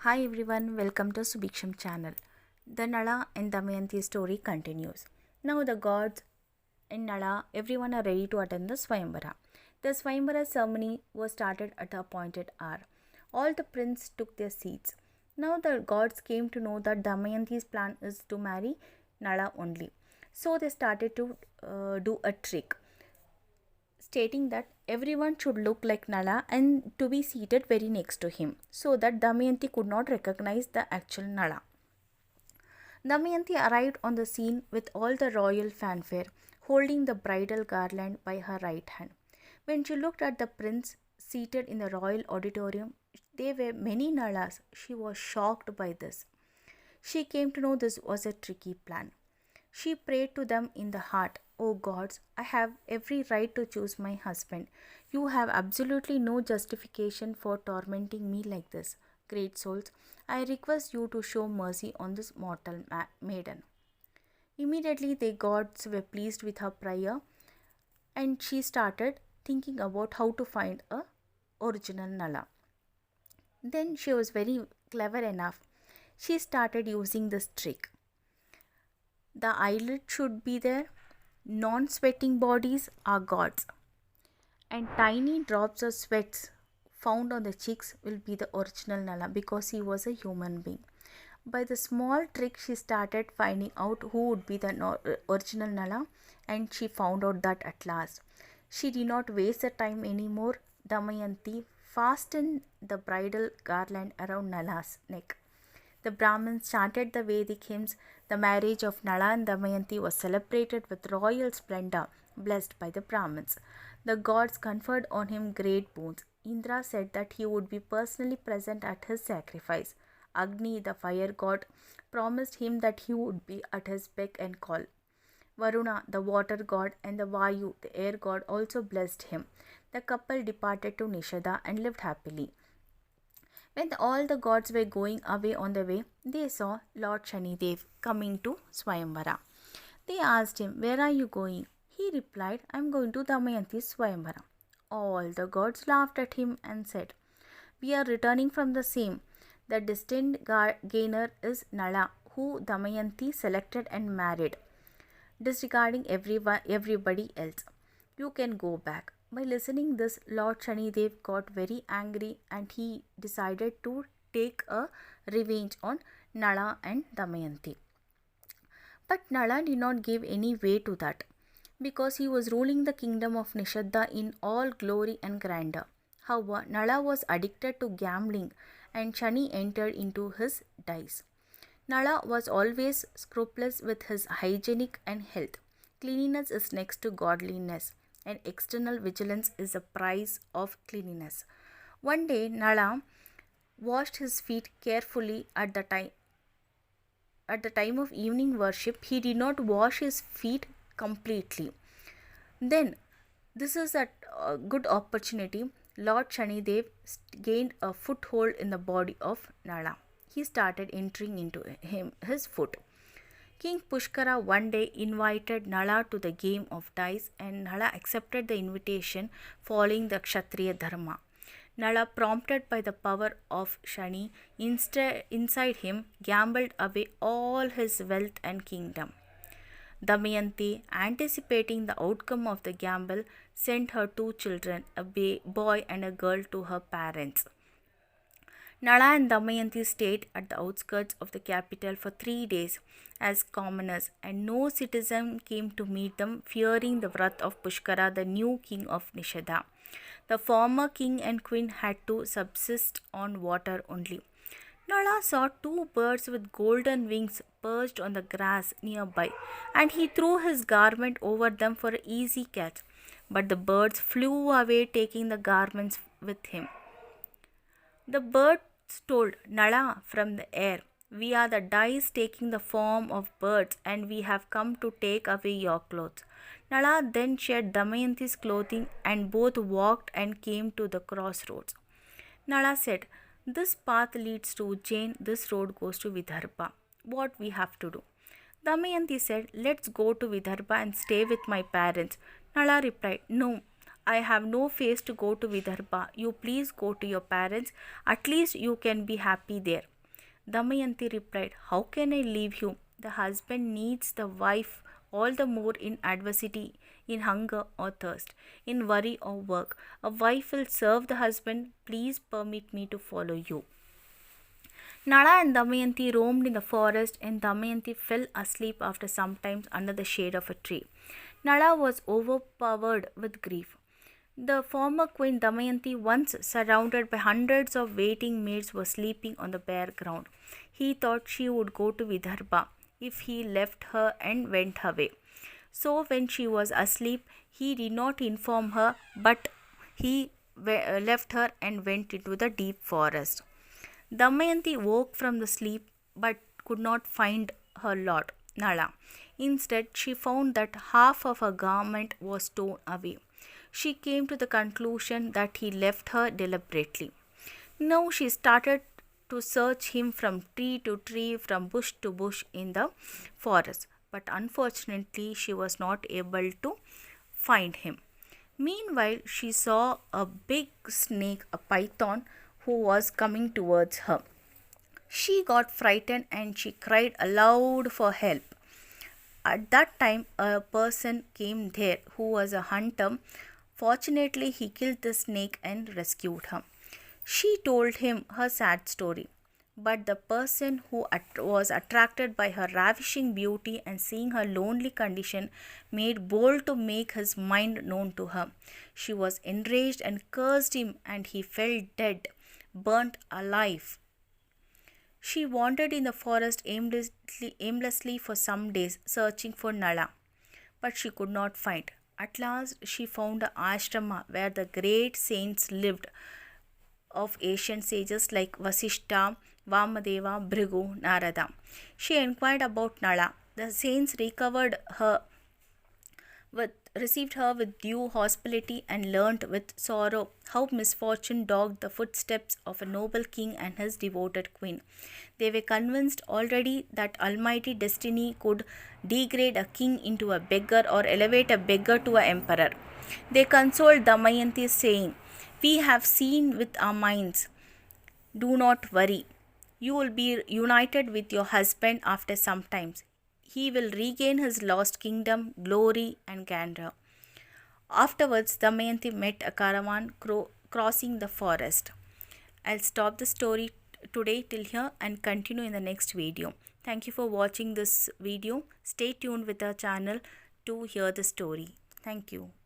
Hi everyone, welcome to Subiksham channel. The Nala and Damayanti story continues. Now the gods in Nala, everyone are ready to attend the Swayamvara. The Swayamvara ceremony was started at the appointed hour. All the princes took their seats. Now the gods came to know that Damayanti's plan is to marry Nala only. So they started to do a trick stating that everyone should look like Nala and to be seated very next to him so that Damayanti could not recognize the actual Nala. Damayanti arrived on the scene with all the royal fanfare, holding the bridal garland by her right hand. When she looked at the prince seated in the royal auditorium, there were many Nalas. She was shocked by this. She came to know this was a tricky plan. She prayed to them in the heart, O gods, I have every right to choose my husband. You have absolutely no justification for tormenting me like this. Great souls, I request you to show mercy on this mortal maiden. Immediately, the gods were pleased with her prayer, and she started thinking about how to find a original Nala. Then she was very clever enough. She started using this trick. The eyelid should be there. Non sweating bodies are gods, and tiny drops of sweats found on the cheeks will be the original Nala because he was a human being. By the small trick, she started finding out who would be the original Nala, and she found out that at last. She did not waste the time anymore. Damayanti fastened the bridal garland around Nala's neck. The Brahmins chanted the Vedic hymns. The marriage of Nala and Damayanti was celebrated with royal splendor, blessed by the Brahmins. The gods conferred on him great boons. Indra said that he would be personally present at his sacrifice. Agni, the fire god, promised him that he would be at his beck and call. Varuna, the water god, and the Vayu, the air god, also blessed him. The couple departed to Nishada and lived happily. When all the gods were going away on the way, they saw Lord Shanidev coming to Swayamvara. They asked him, Where are you going? He replied, I am going to Damayanti's Swayamvara. All the gods laughed at him and said, We are returning from the same. The destined gainer is Nala, who Damayanti selected and married, disregarding everybody else. You can go back. By listening this, Lord Shanidev got very angry and he decided to take a revenge on Nala and Damayanti. But Nala did not give any way to that because he was ruling the kingdom of Nishadha in all glory and grandeur. However, Nala was addicted to gambling and Shani entered into his dice. Nala was always scrupulous with his hygienic and health. Cleanliness is next to godliness, and external vigilance is a price of cleanliness. One day, Nala washed his feet carefully at the time. At the time of evening worship, he did not wash his feet completely. Then, this is a good opportunity. Lord Shanidev gained a foothold in the body of Nala. He started entering into his foot. King Pushkara one day invited Nala to the game of dice and Nala accepted the invitation following the Kshatriya Dharma. Nala, prompted by the power of Shani, inside him gambled away all his wealth and kingdom. Damayanti, anticipating the outcome of the gamble, sent her two children, a boy and a girl, to her parents. Nala and Damayanti stayed at the outskirts of the capital for 3 days as commoners, and no citizen came to meet them, fearing the wrath of Pushkara, the new king of Nishada. The former king and queen had to subsist on water only. Nala saw two birds with golden wings perched on the grass nearby, and he threw his garment over them for an easy catch. But the birds flew away, taking the garments with him. The birds told Nala from the air, We are the dice taking the form of birds, and we have come to take away your clothes. Nala then shed Damayanti's clothing, and both walked and came to the crossroads. Nala said, This path leads to Ujjain, this road goes to Vidarbha. What we have to do? Damayanti said, Let's go to Vidarbha and stay with my parents. Nala replied, No, I have no face to go to Vidarbha. You please go to your parents. At least you can be happy there. Damayanti replied, How can I leave you? The husband needs the wife all the more in adversity, in hunger or thirst, in worry or work. A wife will serve the husband. Please permit me to follow you. Nala and Damayanti roamed in the forest, and Damayanti fell asleep after some time under the shade of a tree. Nala was overpowered with grief. The former queen Damayanti, once surrounded by hundreds of waiting maids, was sleeping on the bare ground. He thought she would go to Vidarbha if he left her and went away. So when she was asleep, he did not inform her, but he left her and went into the deep forest. Damayanti woke from the sleep but could not find her lord, Nala. Instead, she found that half of her garment was torn away. She came to the conclusion that he left her deliberately. Now she started to search him from tree to tree, from bush to bush in the forest, but unfortunately she was not able to find him. Meanwhile, she saw a big snake, a python, who was coming towards her. She got frightened and she cried aloud for help. At that time, a person came there who was a hunter. Fortunately, he killed the snake and rescued her. She told him her sad story. But the person who was attracted by her ravishing beauty and seeing her lonely condition made bold to make his mind known to her. She was enraged and cursed him, and he fell dead, burnt alive. She wandered in the forest aimlessly for some days, searching for Nala, but she could not find. At last, she found an ashrama where the great saints lived of ancient sages like Vasishta, Vamadeva, Bhrigu, Narada. She inquired about Nala. The saints received her with due hospitality and learnt with sorrow how misfortune dogged the footsteps of a noble king and his devoted queen. They were convinced already that almighty destiny could degrade a king into a beggar or elevate a beggar to an emperor. They consoled Damayanti, saying, We have seen with our minds. Do not worry. You will be united with your husband after some time. He will regain his lost kingdom, glory, and grandeur. Afterwards, Damayanti met a caravan crossing the forest. I'll stop the story today till here and continue in the next video. Thank you for watching this video. Stay tuned with our channel to hear the story. Thank you.